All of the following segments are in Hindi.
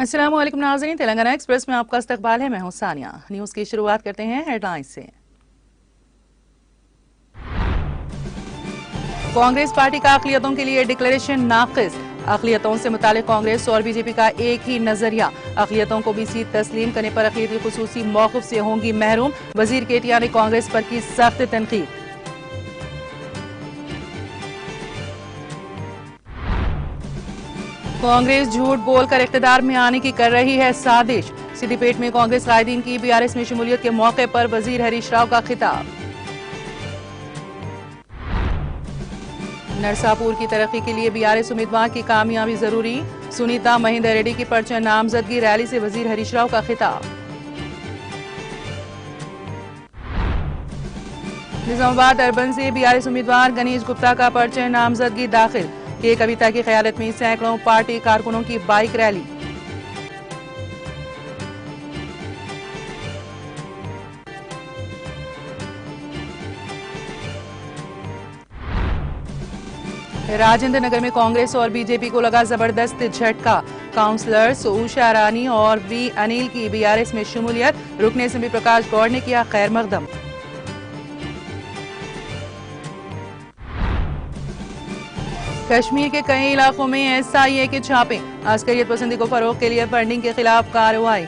अस्सलाम वालेकुम नाज़रीन, तेलंगाना एक्सप्रेस में आपका इस्तकबाल है। मैं हूं सानिया। न्यूज की शुरुआत करते हैं हेडलाइंस से। कांग्रेस पार्टी का अक़लियतों के लिए डिक्लेरेशन नाक़िस। अक़लियतों से मुतालिक कांग्रेस और बीजेपी का एक ही नजरिया। अक़लियतों को बीसी तस्लीम करने पर अक़लियती खुसूसी मौक़िफ़ से होंगी महरूम। वजीर केटिया ने कांग्रेस पर की सख्त तनकीद। कांग्रेस झूठ बोलकर इक़्तिदार में आने की कर रही है साजिश। सिद्दीपेट में कांग्रेस कायदीन की बीआरएस में शमूलियत के मौके पर वजीर हरीश राव का खिताब। नरसापुर की तरक्की के लिए बीआरएस उम्मीदवार की कामयाबी जरूरी। सुनीता महेंदर रेड्डी की पर्चा नामजदगी रैली से वजीर हरीश राव का खिताब। निजामाबाद अर्बन से बीआरएस उम्मीदवार गणेश गुप्ता का पर्चा नामजदगी दाखिल। के कविता की क़यादत में सैकड़ों पार्टी कारकुनों की बाइक रैली। राजेंद्र नगर में कांग्रेस और बीजेपी को लगा जबरदस्त झटका। काउंसलर्स उषा रानी और वी अनिल की बीआरएस में शमूलियत। रुकने से भी प्रकाश गौड़ ने किया खैर मकदम। कश्मीर के कई इलाकों में एसआईए के छापे। अस्करियत पसंदी को फरोग के लिए फंडिंग के खिलाफ कार्रवाई।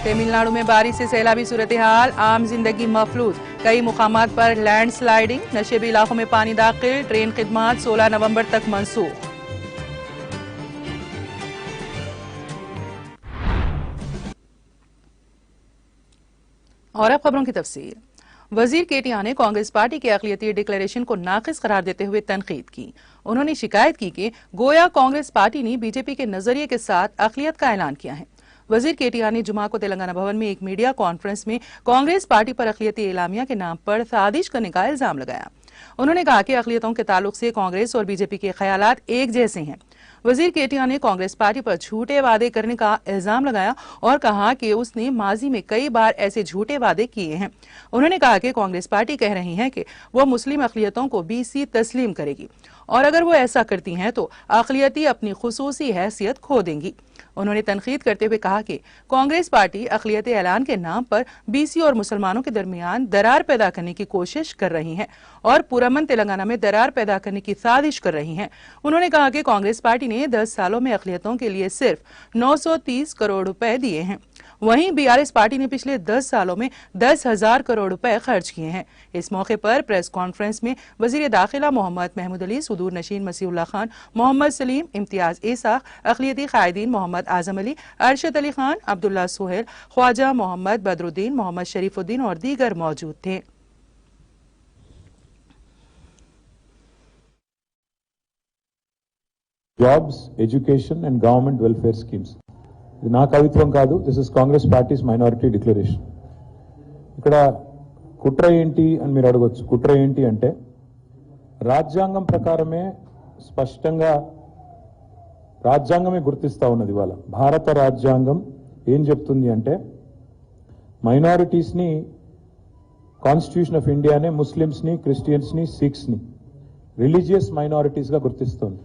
तमिलनाडु में बारिश से सैलाबी सूरत हाल, आम जिंदगी मफलूज। कई मुकामात पर लैंडस्लाइडिंग। नशेबी इलाकों में पानी दाखिल। ट्रेन खिदमात 16 नवंबर तक मनसूख। और अब खबरों की तफसील। वजीर केटिया ने कांग्रेस पार्टी के अक़लियती डिक्लेरेशन को नाक़िस करार देते हुए तनकीद की। उन्होंने शिकायत की कि गोया कांग्रेस पार्टी ने बीजेपी के नजरिए के साथ अक़लियत का ऐलान किया है। वजीर केटिया ने जुमा को तेलंगाना भवन में एक मीडिया कॉन्फ्रेंस में कांग्रेस पार्टी पर अक़लियती एलामिया के नाम पर साजिश करने का इल्जाम लगाया। उन्होंने कहा कि अक़लियतों के ताल्लुक से कांग्रेस और बीजेपी के ख्यालात एक जैसे हैं। वजीर केटिया ने कांग्रेस पार्टी पर झूठे वादे करने का इल्जाम लगाया और कहा कि उसने माजी में कई बार ऐसे झूठे वादे किए हैं। उन्होंने कहा कि कांग्रेस पार्टी कह रही है कि वो मुस्लिम अक़लियतों को बीसी तस्लीम करेगी और अगर वो ऐसा करती हैं तो अक़लियती अपनी खुसूसी हैसियत खो देंगी। उन्होंने तनकीद करते हुए कहा कि कांग्रेस पार्टी अक़लियती ऐलान के नाम पर बीसी और मुसलमानों के दरमियान दरार पैदा करने की कोशिश कर रही है और पुरअमन तेलंगाना में दरार पैदा करने की साजिश कर रही है। उन्होंने कहा कि कांग्रेस पार्टी ने 10 सालों में अक़लियतों के लिए सिर्फ 930 करोड़ रुपए दिए हैं। वहीं बीआरएस पार्टी ने पिछले 10 सालों में 10,000 करोड़ रुपए खर्च किए हैं। इस मौके पर प्रेस कॉन्फ्रेंस में वजीर दाखिला मोहम्मद महमूद अली, सुदूर नशीन मसीहुल्लाह खान, मोहम्मद सलीम, इम्तियाज इसाक, अक़लियती कायदीन मोहम्मद आजम अली, अरशद अली खान, अब्दुल्ला सुहेल, ख्वाजा मोहम्मद बदरुद्दीन, मोहम्मद शरीफुद्दीन और दीगर मौजूद थे। Jobs, education and government welfare schemes. ఇది నా కవిత్వం కాదు. This is Congress parties minority declaration. ఇక్కడ కుట్ర ఏంటి అని మీరు అడగొచ్చు. కుట్ర ఏంటి అంటే రాజ్యాంగం ప్రకారమే స్పష్టంగా రాజ్యాంగమే గుర్తిస్తా ఉన్నది. ఇవాళ భారత రాజ్యాంగం ఏం చెప్తుంది అంటే మైనారిటీస్ ని కాన్స్టిట్యూషన్ ఆఫ్ ఇండియానే ముస్లిమ్స్ ని, క్రిస్టియన్స్ ని, సిఖ్స్ ని రిలీజియస్ మైనారిటీస్ గా గుర్తిస్తోంది.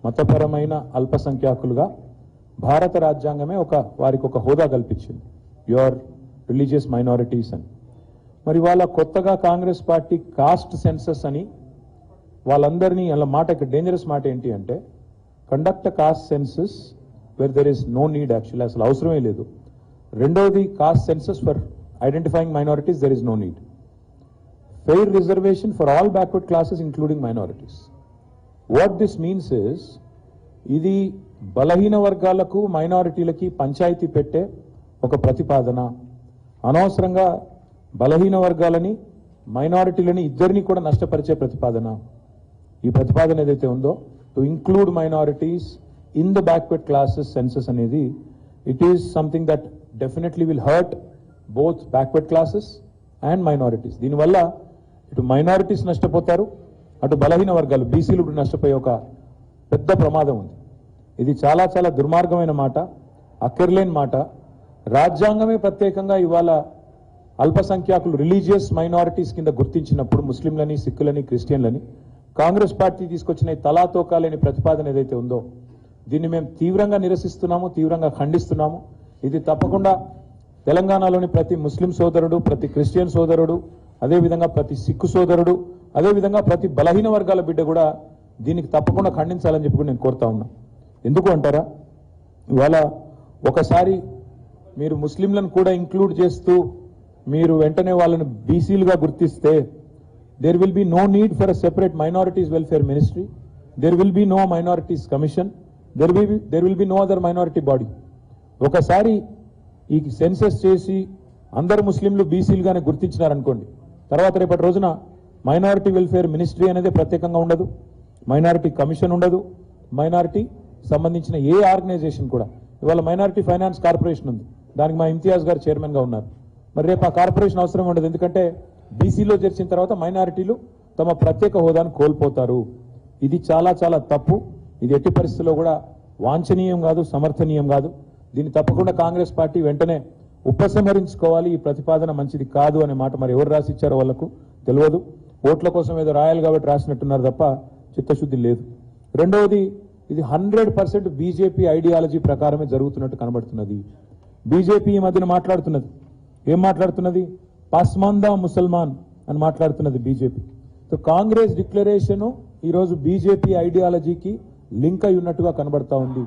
మతపరమైన అల్పసంఖ్యాకులుగా భారత రాజ్యాంగమే వారికి ఒక హోదా కల్పించింది, యువర్ రిలీజియస్ మైనారిటీస్ అని. మరి వాళ్ళ కొత్తగా కాంగ్రెస్ పార్టీ కాస్ట్ సెన్సస్ అని వాళ్ళందరినీ అలా మాట, డేంజరస్ మాట ఏంటి అంటే conduct caste census where there is no need, actually అసలు అవసరమే లేదు. రెండోది caste census for identifying minorities there is no need. Fair reservation for all backward classes including minorities. What this means is ఇది బలహీన వర్గాలకు, మైనారిటీలకి పంచాయతీ పెట్టే ఒక ప్రతిపాదన. అనవసరంగా బలహీన వర్గాలని, మైనారిటీలని ఇద్దరిని కూడా నష్టపరిచే ప్రతిపాదన. ఈ ప్రతిపాదన ఏదైతే ఉందో to include minorities in the backward classes census అనేది it is something that definitely will hurt both backward classes and minorities. దీనివల్ల ఇటు మైనారిటీస్ నష్టపోతారు, అటు బలహీన వర్గాలు బీసీలు నష్టపోయే ఒక పెద్ద ప్రమాదం ఉంది. ఇది చాలా చాలా దుర్మార్గమైన మాట, అక్కర్లేని మాట. రాజ్యాంగమే ప్రత్యేకంగా ఇవాళ అల్పసంఖ్యాకులు రిలీజియస్ మైనారిటీస్ కింద గుర్తించినప్పుడు ముస్లింలని, సిక్కులని, క్రిస్టియన్లని కాంగ్రెస్ పార్టీ తీసుకొచ్చిన ఈ తలాతోకా లేని ప్రతిపాదన ఏదైతే ఉందో దీన్ని మేము తీవ్రంగా నిరసిస్తున్నాము, తీవ్రంగా ఖండిస్తున్నాము. ఇది తప్పకుండా తెలంగాణలోని ప్రతి ముస్లిం సోదరుడు, ప్రతి క్రిస్టియన్ సోదరుడు, అదేవిధంగా ప్రతి సిక్కు సోదరుడు, అదేవిధంగా ప్రతి బలహీన వర్గాల బిడ్డ కూడా దీనికి తప్పకుండా ఖండించాలని చెప్పి కూడా నేను కోరుతా ఉన్నా. ఎందుకు అంటారా, ఇవాళ ఒకసారి మీరు ముస్లింలను కూడా ఇంక్లూడ్ చేస్తూ మీరు వెంటనే వాళ్ళని బీసీలుగా గుర్తిస్తే there will be no need for a separate minorities welfare ministry, there will be no minorities commission, there will be no other minority body. ఒకసారి ఈ సెన్సస్ చేసి అందరు ముస్లింలు బీసీలుగానే గుర్తించినారనుకోండి, తర్వాత రేపటి రోజున మైనారిటీ వెల్ఫేర్ మినిస్ట్రీ అనేది ప్రత్యేకంగా ఉండదు, మైనారిటీ కమిషన్ ఉండదు, మైనారిటీ సంబంధించిన ఏ ఆర్గనైజేషన్ కూడా. ఇవాళ మైనారిటీ ఫైనాన్స్ కార్పొరేషన్ ఉంది, దానికి మా ఇమ్తియాజ్ గారు చైర్మన్ గా ఉన్నారు. మరి రేపు ఆ కార్పొరేషన్ అవసరం ఉండదు, ఎందుకంటే బీసీలో చేర్చిన తర్వాత మైనారిటీలు తమ ప్రత్యేక హోదాను కోల్పోతారు. ఇది చాలా చాలా తప్పు. ఇది ఎట్టి పరిస్థితుల్లో కూడా వాంఛనీయం కాదు, సమర్థనీయం కాదు. దీన్ని తప్పకుండా కాంగ్రెస్ పార్టీ వెంటనే ఉపసంహరించుకోవాలి. ఈ ప్రతిపాదన మంచిది కాదు అనే మాట మరి ఎవరు రాసిచ్చారో వాళ్లకు తెలియదు. ఓట్ల కోసం ఏదో రాయాలి కాబట్టి రాసినట్టున్నారు తప్ప చిత్తశుద్ధి లేదు. రెండవది, ఇది 100% బీజేపీ ఐడియాలజీ ప్రకారమే జరుగుతున్నట్టు కనబడుతున్నది. బీజేపీ ఈ మధ్యన మాట్లాడుతున్నది, ఏం మాట్లాడుతున్నది, పాస్మాందా ముసల్మాన్ అని మాట్లాడుతున్నది బీజేపీ. సో కాంగ్రెస్ డిక్లరేషన్ ఈ రోజు బీజేపీ ఐడియాలజీకి లింక్ అయి ఉన్నట్టుగా కనబడతా ఉంది.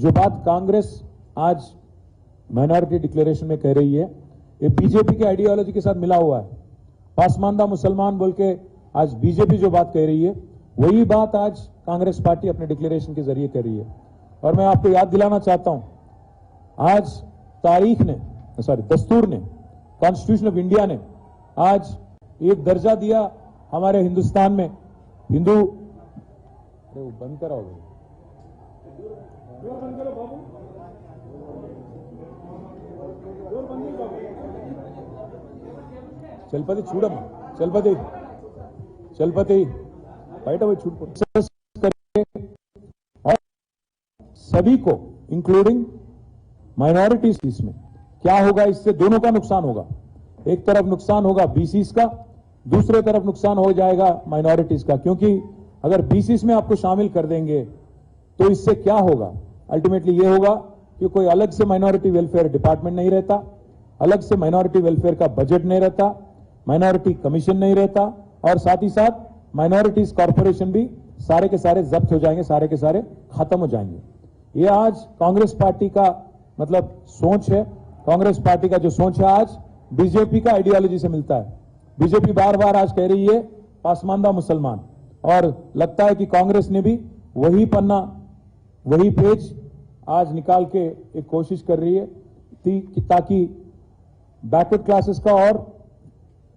जो बात कांग्रेस आज माइनॉरिटी डिक्लेरेशन में कह रही है, ये बीजेपी के आइडियोलॉजी के साथ मिला हुआ है. पासमानदा मुसलमान बोल के आज बीजेपी जो बात कह रही है, वही बात आज कांग्रेस पार्टी अपने डिक्लेरेशन के जरिए कर रही है. और मैं आपको याद दिलाना चाहता हूं, आज दस्तूर ने, कॉन्स्टिट्यूशन ऑफ इंडिया ने आज एक दर्जा दिया हमारे हिंदुस्तान में हिंदू. अरे वो बंद कराओगे, चलपति చూడమ్మా, चलपति బయట పోయి చూడు. और सभी को इंक्लूडिंग माइनॉरिटीज इसमें क्या होगा, इससे दोनों का नुकसान होगा. एक तरफ नुकसान होगा बीसीस का, दूसरे तरफ नुकसान हो जाएगा माइनॉरिटीज का. क्योंकि अगर बीसीस में आपको शामिल कर देंगे तो इससे क्या होगा, अल्टीमेटली ये होगा कि कोई अलग से माइनॉरिटी वेलफेयर डिपार्टमेंट नहीं रहता, अलग से माइनॉरिटी वेलफेयर का बजट नहीं रहता, माइनॉरिटी कमीशन नहीं रहता, और साथ ही साथ माइनॉरिटीज कॉर्पोरेशन भी सारे के सारे जब्त हो जाएंगे, सारे के सारे खत्म हो जाएंगे. ये आज कांग्रेस पार्टी का मतलब सोच है. कांग्रेस पार्टी का जो सोच है आज बीजेपी का आइडियोलॉजी से मिलता है. बीजेपी बार बार आज कह रही है पासमानदा मुसलमान, और लगता है कि कांग्रेस ने भी वही पन्ना, वही पेज आज निकाल के एक कोशिश कर रही है ताकि बैकवर्ड क्लासेस का और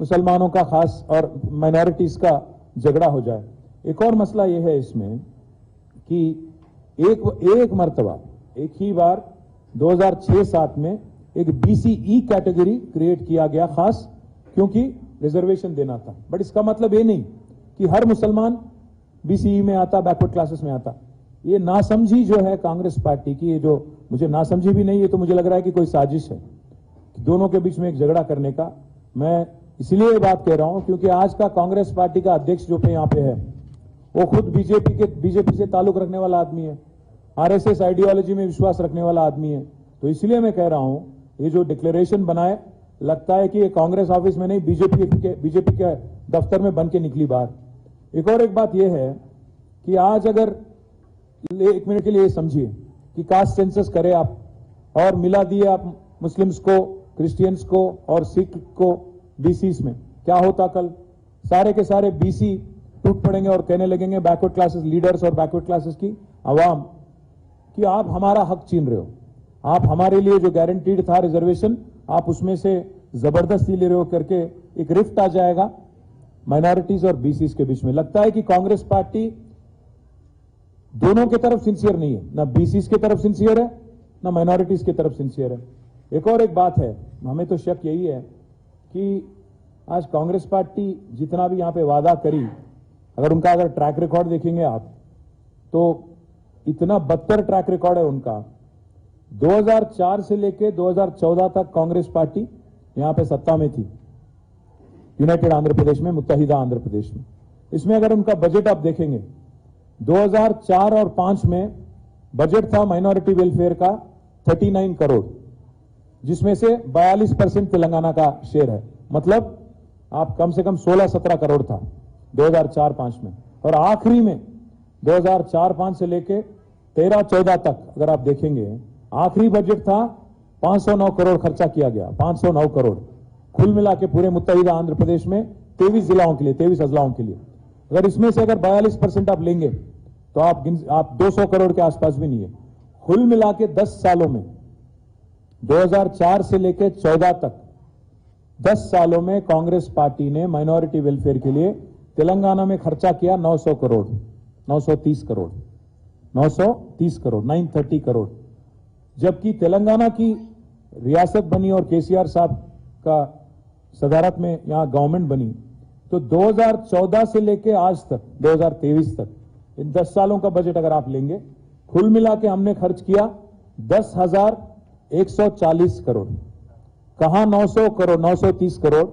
मुसलमानों का खास और माइनॉरिटीज का झगड़ा हो जाए. एक और मसला यह है इसमें कि एक मर्तबा, एक ही बार 2006-7 में एक बीसीई कैटेगरी क्रिएट किया गया, खास क्योंकि रिजर्वेशन देना था. बट इसका मतलब ये नहीं कि हर मुसलमान बीसीई में आता, बैकवर्ड क्लासेस में आता. ये नासमझी जो है कांग्रेस पार्टी की, ये जो मुझे नासमझी भी नहीं, ये तो मुझे लग रहा है कि कोई साजिश है दोनों के बीच में एक झगड़ा करने का. मैं इसलिए ये बात कह रहा हूं क्योंकि आज का कांग्रेस पार्टी का अध्यक्ष जो यहाँ पे है वो खुद बीजेपी से ताल्लुक रखने वाला आदमी है, आरएसएस आइडियोलॉजी में विश्वास रखने वाला आदमी है. तो इसलिए मैं कह रहा हूं ये जो डिक्लेरेशन बनाए, लगता है कि ये कांग्रेस ऑफिस में नहीं, बीजेपी के दफ्तर में बन के निकली बाहर. एक और एक बात यह है कि आज अगर एक मिनट के लिए समझिए कि कास्ट सेंसस करे आप और मिला दिए आप मुस्लिम्स को, क्रिश्चियंस को और सिख को बीसीस में, क्या होता कल? सारे के सारे बीसी टूट पड़ेंगे और कहने लगेंगे बैकवर्ड क्लासेस लीडर्स और बैकवर्ड क्लासेस की आवाम कि आप हमारा हक छीन रहे हो, आप हमारे लिए जो गारंटीड था रिजर्वेशन आप उसमें से जबरदस्ती ले रहे हो करके एक रिफ्ट आ जाएगा माइनॉरिटीज और बीसीस के बीच में. लगता है कि कांग्रेस पार्टी दोनों की तरफ सिंसियर नहीं है, ना बीसीस की तरफ सिंसियर है, ना माइनॉरिटीज की तरफ सिंसियर है. एक और एक बात है, हमें तो शक यही है कि आज कांग्रेस पार्टी जितना भी यहां पे वादा करी, अगर ट्रैक रिकॉर्ड देखेंगे आप तो इतना बदतर ट्रैक रिकॉर्ड है उनका. 2004 से लेकर 2014 तक कांग्रेस पार्टी यहां पे सत्ता में थी, यूनाइटेड आंध्र प्रदेश में, मुत्तहिदा आंध्र प्रदेश में. इसमें अगर उनका बजट आप देखेंगे 2004 और 5 में बजट था माइनॉरिटी वेलफेयर का 39 करोड़, जिसमें से 42% तेलंगाना का शेयर है। मतलब आप कम से कम 16-17 करोड़ था 2004-5 में। और आखिरी में 2004-5 से लेके 13-14 तक अगर आप देखेंगे आखिरी बजट था 509 करोड़ खर्चा किया गया, 509 करोड़ कुल मिला के पूरे मुत्तहिदा आंध्र प्रदेश में 23 जिलाओं के लिए, 23 अजलाओं के लिए। अगर इसमें से अगर 42% आप लेंगे तो आप 200 करोड़ के आसपास भी नहीं है। कुल मिला के 10 सालों में 2004 से लेकर 14 तक 10 सालों में कांग्रेस पार्टी ने माइनॉरिटी वेलफेयर के लिए तेलंगाना में खर्चा किया 900 करोड़, 930 करोड़, 930 करोड़, 930 करोड़। जबकि तेलंगाना की रियासत बनी और केसीआर साहब का सदारत में यहां गवर्नमेंट बनी तो 2014 से लेकर आज तक 2023 तक इन 10 सालों का बजट अगर आप लेंगे कुल मिला के हमने खर्च किया 10,140 करोड़। कहां 900 करोड़, 930 करोड़,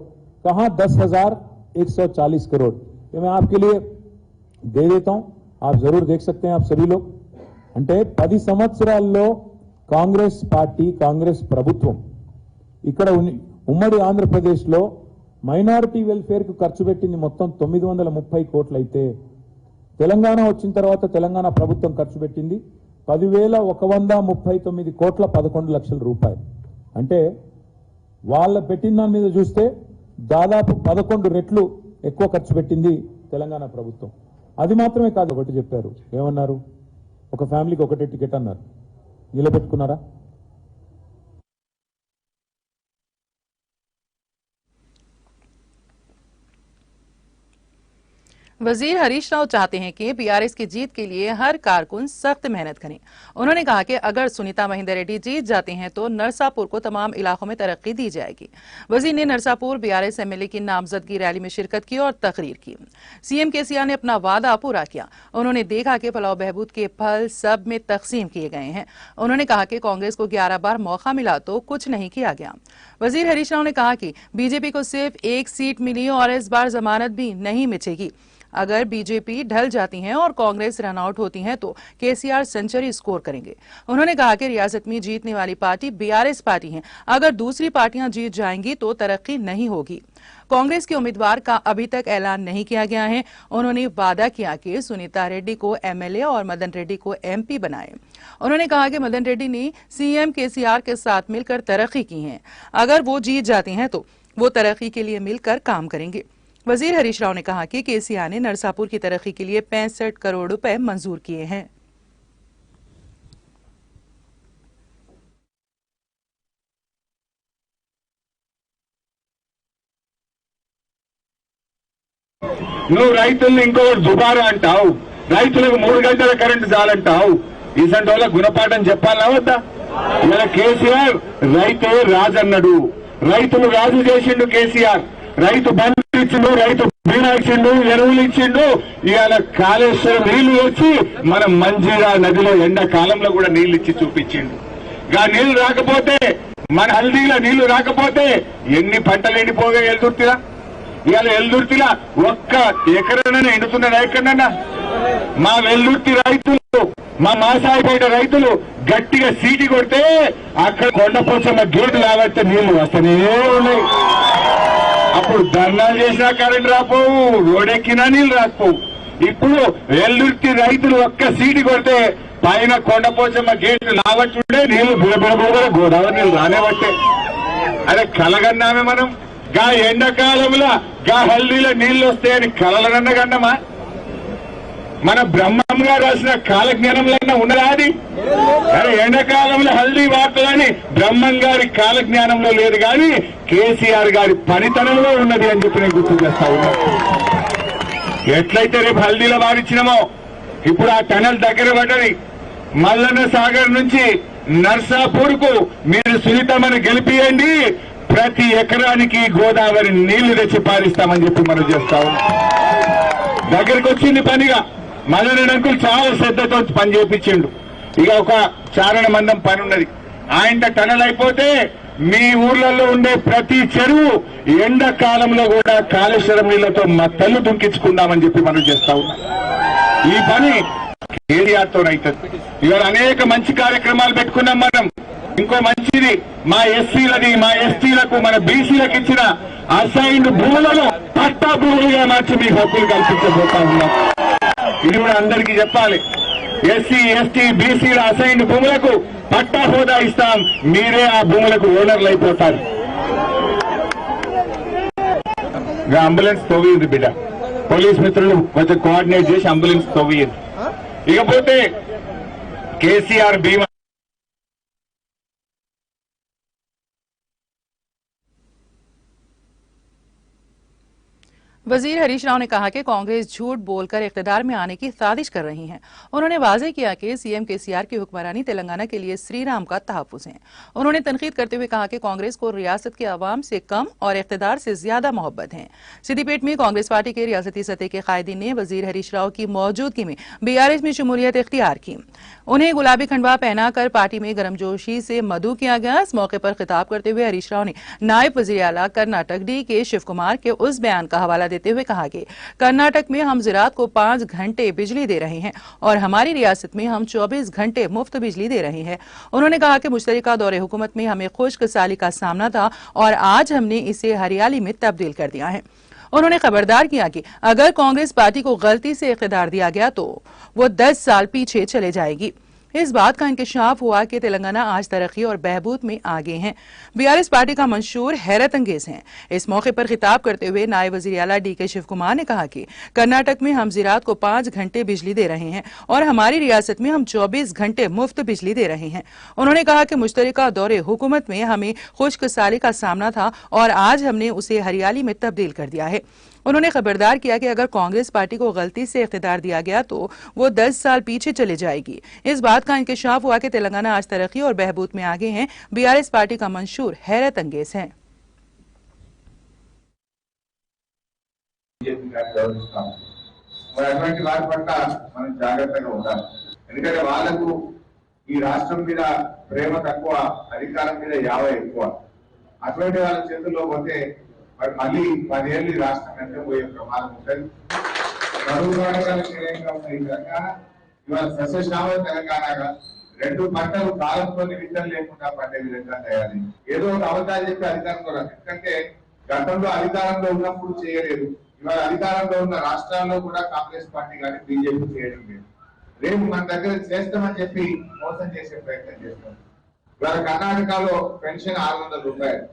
कहां 10,140 करोड़। ये मैं आपके लिए दे देता हूं, आप जरूर देख सकते हैं आप सभी लोग। అంటే 10 సంవత్సరాల్లో కాంగ్రెస్ పార్టీ, కాంగ్రెస్ ప్రభుత్వం ఇక్కడ ఉమ్మడి ఆంధ్రప్రదేశ్లో మైనారిటీ వెల్ఫేర్ కు ఖర్చు పెట్టింది మొత్తం 930 కోట్లయితే తెలంగాణ వచ్చిన తర్వాత తెలంగాణ ప్రభుత్వం ఖర్చు పెట్టింది 10,139 కోట్ల 11 లక్షల రూపాయలు. అంటే వాళ్ళ పెట్టిన దాని మీద చూస్తే దాదాపు 11 రెట్లు ఎక్కువ ఖర్చు పెట్టింది తెలంగాణ ప్రభుత్వం. అది మాత్రమే కాదు, ఒకటి చెప్పారు, ఏమన్నారు, ఒక ఫ్యామిలీకి ఒకటే టికెట్ అన్నారు, నిలబెట్టుకున్నారా? वजीर हरीश राव चाहते हैं कि बीआरएस की जीत के लिए हर कारकुन सख्त मेहनत करें। उन्होंने कहा कि अगर सुनीता महेंदर रेड्डी जीत जाते हैं तो नरसापुर को तमाम इलाकों में तरक्की दी जाएगी। वजीर ने नरसापुर बीआरएस एमएलए की नामजदगी रैली में शिरकत की और तकरीर की। सीएम केसीआर ने अपना वादा पूरा किया। उन्होंने देखा कि फलाह बहबूद के फल सब में तकसीम किए गए हैं। उन्होंने कहा कि कांग्रेस को 11 बार मौका मिला तो कुछ नहीं किया गया। वजीर हरीश राव ने कहा कि बीजेपी को सिर्फ 1 सीट मिली और इस बार जमानत भी नहीं मिलेगी। अगर बीजेपी ढल जाती है और कांग्रेस रन आउट होती है तो केसीआर सेंचुरी स्कोर करेंगे। उन्होंने कहा कि रियासत में जीतने वाली पार्टी बीआरएस पार्टी है, अगर दूसरी पार्टियां जीत जाएंगी तो तरक्की नहीं होगी। कांग्रेस के उम्मीदवार का अभी तक ऐलान नहीं किया गया है। उन्होंने वादा किया कि सुनीता रेड्डी को एमएलए और मदन रेड्डी को एमपी बनाए। उन्होंने कहा कि मदन रेड्डी ने सीएम केसीआर के साथ मिलकर तरक्की की है, अगर वो जीत जाते हैं तो वो तरक्की के लिए मिलकर काम करेंगे। वजीर हरीश राव ने कहा कि केसीआर ने नरसापुर की तरक्की के लिए 65 करोड़ रुपए मंजूर किए हैं। నువ్వు రైతుల్ని ఇంకొకటి దుబారా అంటావు, రైతులకు 3 గంటల కరెంటు చాలంటావు. ఇసంటి వాళ్ళ గుణపాఠం చెప్పాలా వద్దా? ఇలా కేసీఆర్ రైతే రాజన్నడు, రైతులు రాజు చేసిండు కేసీఆర్. రైతు బంధు ఇచ్చిండు, రైతు బీమా ఇచ్చిండు, ఎరువులు ఇచ్చిండు. ఇవాళ కాళేశ్వరం నీళ్లు వచ్చి మన మంజీరా నదిలో ఎండాకాలంలో కూడా నీళ్లు ఇచ్చి చూపించిండు. గా నీళ్లు రాకపోతే, మన హల్దీలో నీళ్లు రాకపోతే ఎన్ని పంటలు ఎండిపోగా ఎల్దుర్తిలా. ఇవాళ ఎల్దుర్తిలా ఒక్క ఎకరనైనా ఎండుతున్నదా? ఎక్కడన్నా మా వెల్దుర్తి రైతులు, మా మాసాయిపేట రైతులు గట్టిగా సీటి కొడితే అక్కడ కొండపోచమ్మ గేటు లాగడితే నీళ్లు వస్తూనే ఉన్నాయి. అప్పుడు ధర్నాలు చేసినా కరెంట్ రాపోవు, రోడెక్కినా నీళ్లు రాకపోవు. ఇప్పుడు వెల్దుర్తి రైతులు ఒక్క సీటి కొడితే పైన కొండపోచమ్మ గేటు లావచ్చుండే నీళ్లు బుడబుడబుడ గోదావరి నీళ్లు రానేబట్టే. అరే కలగన్నామే మనం, గా ఎండాకాలంలో గా హల్దీలో నీళ్లు వస్తాయని కలలనన్న కన్నమా? మన బ్రహ్మం గారు రాసిన కాలజ్ఞానంలో ఉన్నదా అది? అరే ఎండాకాలంలో హల్దీ వార్తలని బ్రహ్మం గారి కాలజ్ఞానంలో లేదు, కానీ కేసీఆర్ గారి పనితనంలో ఉన్నది అని చెప్పి నేను గుర్తు చేస్తా ఉన్నా. ఎట్లయితే రేపు హల్దీలో వారిచ్చినామో ఇప్పుడు ఆ టనల్ దగ్గర పడ్డది. మల్లన్న సాగర్ నుంచి నర్సాపూర్ కు మీరు సునీతమ్మని గెలిపియండి, ప్రతి ఎకరానికి గోదావరి నీళ్లు తెచ్చి పారిస్తామని చెప్పి మనం చేస్తా ఉన్నాం. దగ్గరికి వచ్చింది పనిగా. మదన్ అంకుల్ చాలా శ్రద్ధతో పని చేపించిండు. ఇక ఒక చారణ మందం పని ఉన్నది. ఆయన టనల్ అయిపోతే మీ ఊర్లలో ఉండే ప్రతి చెరువు ఎండాకాలంలో కూడా కాళేశ్వరం నీళ్లతో మా తల్లు దుంకించుకుందామని చెప్పి మనం చేస్తా ఉన్నాం. ఈ పని కేటీఆర్తోనైతుంది. ఇవాళ అనేక మంచి కార్యక్రమాలు పెట్టుకున్నాం మనం. ఇంకో మంచిది, మా ఎస్సీలది, మా ఎస్టీలకు, మన బీసీలకు ఇచ్చిన అసైన్డ్ భూములను పట్టా భూములుగా మార్చి మీ హక్కులు కల్పించబోతా ఉన్నాం. ఇది కూడా అందరికీ చెప్పాలి. ఎస్సీ, ఎస్టీ, బీసీల అసైన్డ్ భూములకు పట్టా హోదా ఇస్తాం. మీరే ఆ భూములకు ఓనర్లు అయిపోతారు. అంబులెన్స్ తోవింది బిడ్డ, పోలీస్ మిత్రులు కొంచెం కోఆర్డినేట్ చేసి అంబులెన్స్ తోవింది. ఇకపోతే కేసీఆర్ బీమా वजीर हरीश राव ने कहा कि कांग्रेस झूठ बोलकर इख्तियार में आने की साजिश कर रही है। उन्होंने वाजे किया कि सीएम केसीआर की हुक्मरानी तेलंगाना के लिए श्री राम का तहफ्फुज़ है। उन्होंने तनकीद करते हुए कहा कि कांग्रेस को रियासत के अवाम से कम और इख्तियार से ज्यादा मोहब्बत है। सिद्दीपेट में कांग्रेस पार्टी के रियासती सतह के कायदीन ने वजीर हरीश राव की मौजूदगी में बीआरएस में शमूलियत इख्तियार की। उन्हें गुलाबी खंडवा पहनाकर पार्टी में गर्मजोशी से मदऊ किया गया। इस मौके पर खिताब करते हुए हरीश राव ने नायब वजीर आला कर्नाटक डी के शिव कुमार के उस बयान का हवाला देते हुए कहा कि कर्नाटक में हम ज़राअत को 5 घंटे बिजली दे रहे हैं और हमारी रियासत में हम 24 घंटे मुफ्त बिजली दे रहे हैं। उन्होंने कहा कि मुश्तरका दौरे हुकूमत में हमें खुश्क साली का सामना था और आज हमने इसे हरियाली में तब्दील कर दिया है। उन्होंने खबरदार किया कि अगर कांग्रेस पार्टी को गलती से इख्तियार दिया गया तो वो 10 साल पीछे चले जाएगी। इस बात का इंकशाफ हुआ कि तेलंगाना आज तरक्की और बहबूद में आगे हैं। बीआरएस पार्टी का मंशूर हैरत अंगेज है। इस मौके पर खिताब करते हुए नायब वजीर आला डीके शिव कुमार ने कहा कि कर्नाटक में हम ज़राअत को 5 घंटे बिजली दे रहे हैं और हमारी रियासत में हम 24 घंटे मुफ्त बिजली दे रहे हैं। उन्होंने कहा कि मुश्तरका दौरे हुकूमत में हमें खुश्क साली का सामना था और आज हमने उसे हरियाली में तब्दील कर दिया है। उन्होंने खबरदार किया कि अगर कांग्रेस पार्टी को गलती से इख्तियार दिया गया तो वो 10 साल पीछे चले जाएगी। इस बात का इंकशाफ हुआ कि तेलंगाना आज तरक्की और बहबूद में आगे हैं। बीआरएस पार्टी का मंशूर हैरत अंगेज है। ఈ రాష్ట్రం మీద ప్రేమ తక్కువ, అధికారం మీద యావ ఎక్కువ. అటువంటి వాళ్ళ చేతుల్లో పోతే మరి మళ్ళీ 10 ఏళ్ళు ఈ రాష్ట్రం వెంట పోయే ప్రమాదం ఉంటుంది. చదువుకోవడానికి ఈ తెలంగాణ ఇవాళ సస్యశ్యామ తెలంగాణగా 2 పంటలు కాలంతో విత్తనం లేకుండా పండే విధంగా తయారీ. ఏదో ఒక అవకాశం చెప్పి అధికారంలో రాదు. ఎందుకంటే గతంలో అధికారంలో ఉన్నప్పుడు చేయలేదు. ఇవాళ అధికారంలో ఉన్న రాష్ట్రాల్లో కూడా కాంగ్రెస్ పార్టీ కానీ బీజేపీ చేయడం లేదు. రేపు మన దగ్గర చేస్తామని చెప్పి మోసం చేసే ప్రయత్నం చేస్తాం. ఇవాళ కర్ణాటకలో పెన్షన్ 600 రూపాయలు,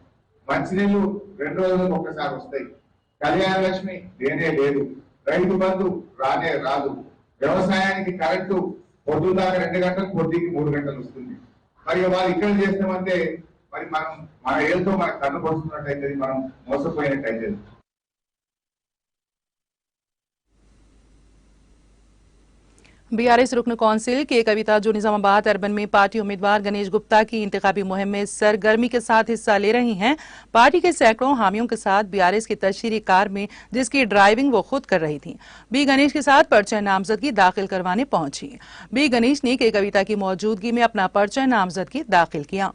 మంచినీళ్లు 2 రోజులకు ఒకసారి వస్తాయి, కళ్యాణ లక్ష్మి లేనే లేదు, రైతు బంధు రానే రాదు, వ్యవసాయానికి కరెంటు పొద్దుదాకా 2 గంటలు, పొద్దుకి 3 గంటలు వస్తుంది. మరి వాళ్ళు ఇక్కడ చేస్తామంటే మరి మనం మన ఏళ్ళతో మనకు కన్ను పొడుస్తున్నట్టయితే మనం మోసపోయినట్టయితే. बीआरएस रुकन कौंसिल के कविता जो निजामाबाद अर्बन में पार्टी उम्मीदवार गणेश गुप्ता की इंतखाबी मुहिम में सरगर्मी के साथ हिस्सा ले रही हैं। पार्टी के सैकड़ों हामियों के साथ बीआरएस की तशहीरी कार में जिसकी ड्राइविंग वो खुद कर रही थी, बी गणेश के साथ पर्चा नामजदगी दाखिल करवाने पहुंची। बी गणेश ने के कविता की मौजूदगी में अपना पर्चा नामजदगी दाखिल किया।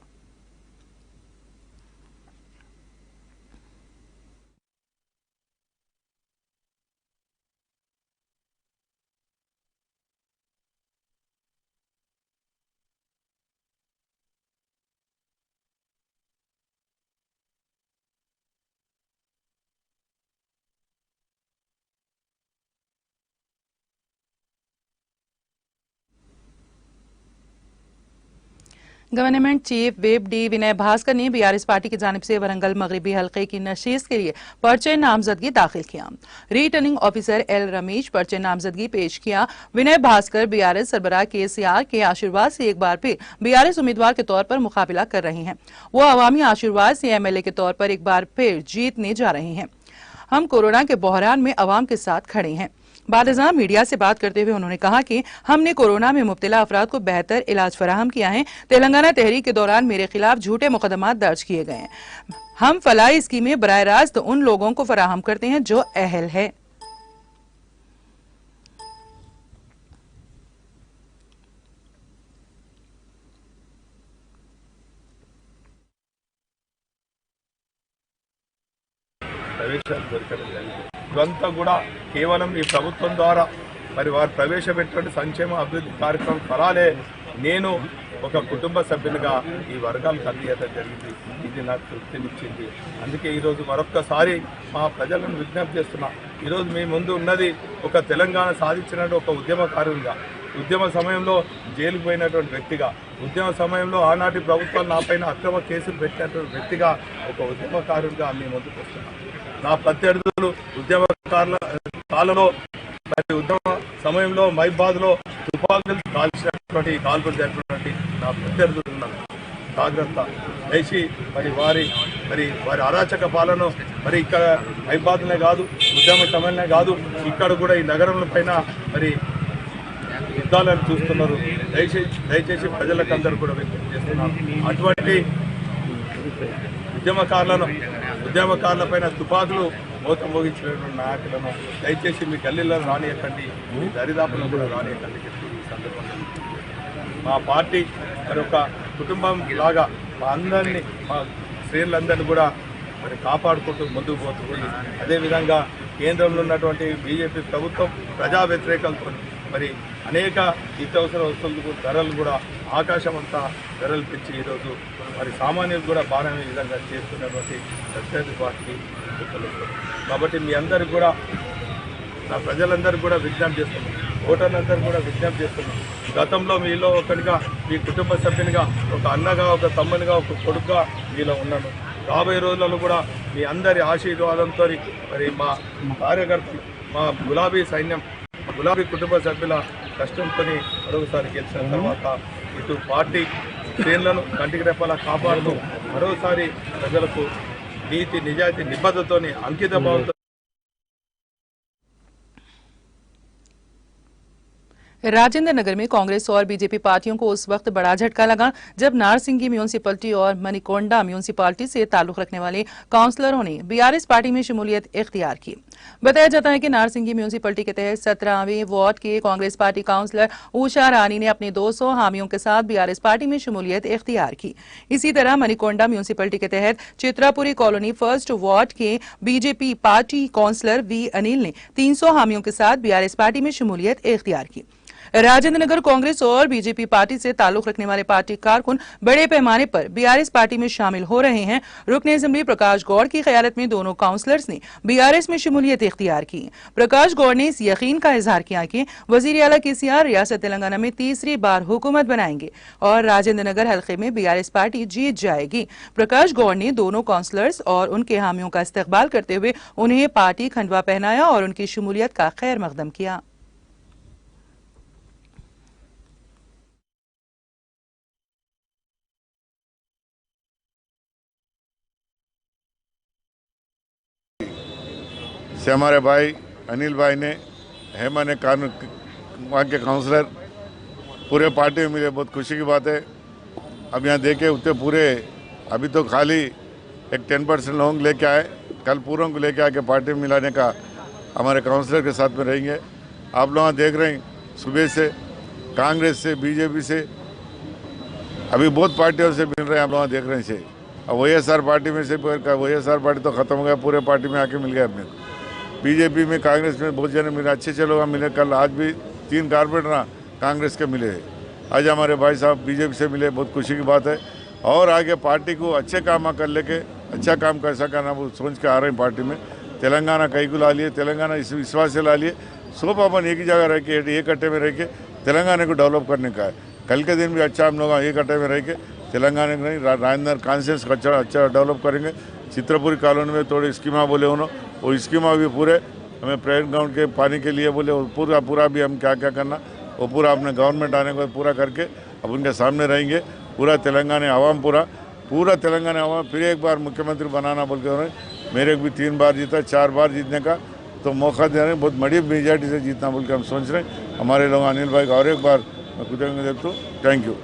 गवर्नमेंट चीफ व्हिप डी विनय भास्कर ने बीआरएस पार्टी की जानिब से वरंगल मगरबी हल्के की नशीस के लिए पर्चे नामजदगी दाखिल किया। रिटर्निंग ऑफिसर एल रमेश पर्चे नामजदगी पेश किया। विनय भास्कर बीआरएस सरबराह केसीआर के आशीर्वाद से एक बार फिर बीआरएस उम्मीदवार के तौर पर मुकाबला कर रहे हैं। वो अवामी आशीर्वाद से एमएलए के तौर पर एक बार फिर जीतने जा रहे हैं। हम कोरोना के बहरान में अवाम के साथ खड़े हैं। बादशाह मीडिया से बात करते हुए उन्होंने कहा कि हमने कोरोना में मुब्तला अफराद को बेहतर इलाज फराहम किया है। तेलंगाना तहरीक के दौरान मेरे खिलाफ झूठे मुकदमात दर्ज किए गए हैं। हम फलाही स्कीमें बराह रास्त उन लोगों को फराहम करते हैं जो अहल है। ప్రవేశాలు దొరకడం జరిగింది. ఇదంతా కూడా కేవలం ఈ ప్రభుత్వం ద్వారా మరి వారు ప్రవేశపెట్టిన సంక్షేమ అభివృద్ధి కార్యక్రమం ఫలాలే నేను ఒక కుటుంబ సభ్యునిగా ఈ వర్గాలకు అందించడం జరిగింది. ఇది నాకు తృప్తినిచ్చింది. అందుకే ఈరోజు మరొక్కసారి మా ప్రజలను విజ్ఞప్తి చేస్తున్నా. ఈరోజు మీ ముందు ఉన్నది ఒక తెలంగాణ సాధించినట్టు ఒక ఉద్యమకారునిగా, ఉద్యమ సమయంలో జైలుకు పోయినటువంటి వ్యక్తిగా, ఉద్యమ సమయంలో ఆనాటి ప్రభుత్వాలు నాపైన అక్రమ కేసులు పెట్టినటువంటి వ్యక్తిగా, ఒక ఉద్యమకారునిగా మీ ముందుకు వస్తున్నాను. నా ప్రత్యర్థులు ఉద్యమకారుల కాలంలో మరి ఉద్యమ సమయంలో మైబాద్లో తుపాకులు కాల్చినటువంటి కాల్పులు జరిపినటువంటి నా ప్రత్యర్థులు ఉన్నారు. జాగ్రత్త దయచి మరి వారి అరాచక పాలన మరి ఇక్కడ మైబాద్నే కాదు, ఉద్యమ సమయంలో కాదు, ఇక్కడ కూడా ఈ నగరంలో పైన మరి యుద్ధాలను చూస్తున్నారు. దయచేసి ప్రజలకు అందరూ కూడా విజ్ఞప్తి చేస్తున్నారు. అటువంటి ఉద్యమకారుల పైన తుపాకులు మోత మోగించినటువంటి నాయకులను దయచేసి మీ గల్లీలను రానియకండి, మీ దరిదాపులను కూడా రానియకండి. ఈ సందర్భంగా మా పార్టీ మరి ఒక కుటుంబం లాగా మా అందరినీ, మా శ్రేణులందరినీ కూడా మరి కాపాడుకుంటూ ముందుకు పోతుంది. అదేవిధంగా కేంద్రంలో ఉన్నటువంటి బీజేపీ ప్రభుత్వం ప్రజా వ్యతిరేకలతో మరి అనేక నిత్యావసర వస్తువులకు ధరలు కూడా ఆకాశమంతా ధరలు పెంచి ఈరోజు మరి సామాన్యులు కూడా బాగానే విధంగా చేస్తున్నటువంటి ప్రత్యర్థి పార్టీ. కాబట్టి మీ అందరికి కూడా, నా ప్రజలందరికీ కూడా విజ్ఞప్తి చేస్తున్నాం, ఓటర్లందరూ కూడా విజ్ఞప్తి చేస్తున్నాం. గతంలో మీలో ఒకటిగా, మీ కుటుంబ సభ్యునిగా, ఒక అన్నగా, ఒక తమ్మునిగా, ఒక కొడుకుగా మీలో ఉన్నాను. రాబోయే రోజులలో కూడా మీ అందరి ఆశీర్వాదంతో మరి మా కార్యకర్తలు, మా గులాబీ సైన్యం, గులాబీ కుటుంబ సభ్యుల కష్టంతో మరొకసారి గెలిచిన తర్వాత ఇటు పార్టీ శ్రేణులను కంటికి రెప్పలా కాపాడుతూ మరోసారి ప్రజలకు నీతి, నిజాయితీ, నిబద్ధతతోని, అంకిత భావంతో राजेंद्र नगर में कांग्रेस और बीजेपी पार्टियों को उस वक्त बड़ा झटका लगा जब नारसिंगी म्यूनिसिपैलिटी और मणिकोंडा म्यूनिसिपैलिटी से ताल्लुक रखने वाले काउंसलरों ने बीआरएस पार्टी में शमूलियत इख्तियार की। बताया जाता है कि नारसिंगी म्यूनिसिपैलिटी के तहत 17वें वार्ड के कांग्रेस पार्टी काउंसलर उषा रानी ने अपने 200 हामियों के साथ बीआरएस पार्टी में शमूलियत इख्तियार की। इसी तरह मणिकोंडा म्यूनिसिपैलिटी के तहत चित्रापुरी कॉलोनी फर्स्ट वार्ड के BJP party councillor V Anil ने 300 हामियों के साथ बीआरएस पार्टी में शमूलियत इख्तियार की। राजेंद्र नगर कांग्रेस और बीजेपी पार्टी से ताल्लुक रखने वाले पार्टी कारकुन बड़े पैमाने पर बीआरएस पार्टी में शामिल हो रहे हैं। रुकने असेंबली प्रकाश गौड़ की क़यादत में दोनों काउंसलर्स ने बीआरएस में शमूलियत इख्तियार की। प्रकाश गौड़ ने इस यकीन का इजहार किया कि वजीर आला केसीआर रियासत तेलंगाना में तीसरी बार हुकूमत बनाएंगे और राजेंद्र नगर हल्के में बीआरएस पार्टी जीत जाएगी। प्रकाश गौड़ ने दोनों काउंसलर्स और उनके हामियों का इस्तकबाल करते हुए उन्हें पार्टी खंडवा पहनाया और उनकी शमूलियत का खैर मकदम किया। से हमारे भाई अनिल भाई ने, हेमा ने, कानून वहाँ के काउंसलर पूरे पार्टी में मिले, बहुत खुशी की बात है। अब यहाँ देखे उतने पूरे अभी तो खाली एक 10% लोग लेके आए, कल पूरों को लेके आके पार्टी में मिलाने का हमारे काउंसलर के साथ में रहेंगे। आप लोग देख रहे हैं सुबह से कांग्रेस से, बीजेपी से, अभी बहुत पार्टियों से मिल रहे हैं, आप लोग देख रहे हैं। अब वाईएसआर पार्टी में से वाईएसआर पार्टी तो खत्म हो गया, पूरे पार्टी में आके मिल गया अपने को। बीजेपी में, कांग्रेस में बहुत जने मिले, अच्छे लोग मिले। कल आज भी 3 कारपोरेटर कांग्रेस के मिले हैं। आज हमारे भाई साहब बीजेपी से मिले, बहुत खुशी की बात है। और आगे पार्टी को अच्छे काम कर लेके अच्छा काम कैसा करना वो सोच के आ रहे हैं पार्टी में। तेलंगाना कई को ला लिए, तेलंगाना इस विश्वास से ला लिए, सब अपन एक ही जगह रह के, एक कट्टे में रह के तेलंगाना को डेवलप करने का है। कल के दिन भी अच्छा हम लोग एक कट्टे में रह के तेलंगाना को नहीं, राजेंद्र कॉन्सेंस का अच्छा डेवलप करेंगे। चित्रपुरी कॉलोनी में थोड़ी स्कीमा बोले उन्होंने, वो स्कीमा भी पूरे हमें प्रेयर ग्राउंड के पानी के लिए बोले, पूरा भी हम क्या करना वो पूरा अपने गवर्नमेंट आने के बाद पूरा करके अब उनके सामने रहेंगे। पूरा तेलंगाना आवाम पूरा तेलंगाना आवाम फिर एक बार मुख्यमंत्री बनाना बोल के उन्होंने मेरे को भी 3 बार जीता, 4 बार जीतने का तो मौका दे रहे हैं। बहुत बड़ी मेजॉरिटी से जीतना बोल के हम सोच रहे हैं। हमारे लोग अनिल भाई का और एक बार मैं कृतज्ञता देता हूँ। Thank you.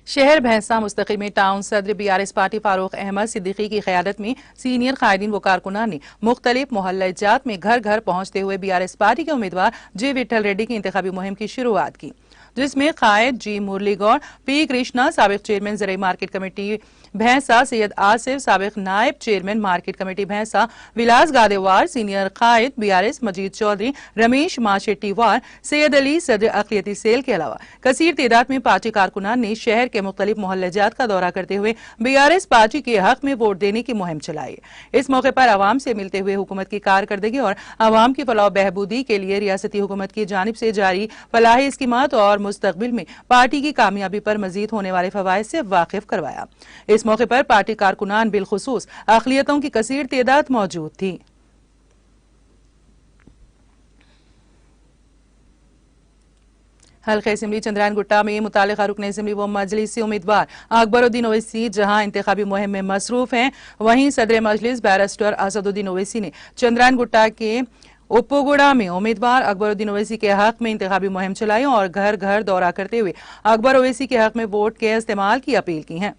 शहर भैंसा मुस्तकिल में टाउन सदर बीआरएस पार्टी फारूक अहमद सिद्दीकी की क़यादत में सीनियर कायदीन व कारकुनान ने मुख्तलिफ मोहल्ला जात में घर घर पहुंचते हुए बीआरएस पार्टी के उम्मीदवार जे विठल रेड्डी की इंतखाबी मुहिम की शुरुआत की। जिसमें कायद जी मुरली गौड़, पी कृष्णा, साबिक चेयरमैन ज़राई मार्केट कमेटी भैंसा, सैयद आसिफ, साबिक नायब चेयरमैन मार्केट कमेटी भैंसा, विलास गादेवार, सीनियर कायद BRS मजीद चौधरी, रमेश माशेट्टीवार, सैयद अली सदर अक़लियती सेल के अलावा कसीर तादाद में पार्टी कारकुनान ने शहर के मुख्तलिफ मोहल्लाजात का दौरा करते हुए BRS पार्टी के हक में वोट देने की मुहिम चलाई। इस मौके पर आवाम से मिलते हुए हुकूमत की कारकर्दगी और आवाम की फलाह बहबूदी के लिए रियासती हुकूमत की जानिब से जारी फलाही स्कीमात और मुस्तकबिल में पार्टी की कामयाबी पर मजीद होने वाले फवाइद से वाकिफ करवाया। इस मौके पर पार्टी कारकुनान बिलखुसूस अक़लियतों की कसीर तादाद मौजूद थी। हल्का असम्बली चंद्रायन गुट्टा में मुतालिका रुकन असम्बली व मजलिसी उम्मीदवार अकबरुद्दीन ओवैसी जहां इंतखाबी मुहिम में मसरूफ हैं, वहीं सदर मजलिस बैरिस्टर असदुद्दीन ओवैसी ने चंद्रायन गुट्टा के उप्पुगुड़ा में उम्मीदवार अकबरुद्दीन ओवैसी के हक में इंतखाबी मुहिम चलाई और घर घर दौरा करते हुए अकबर ओवैसी के हक में वोट के इस्तेमाल की अपील की है।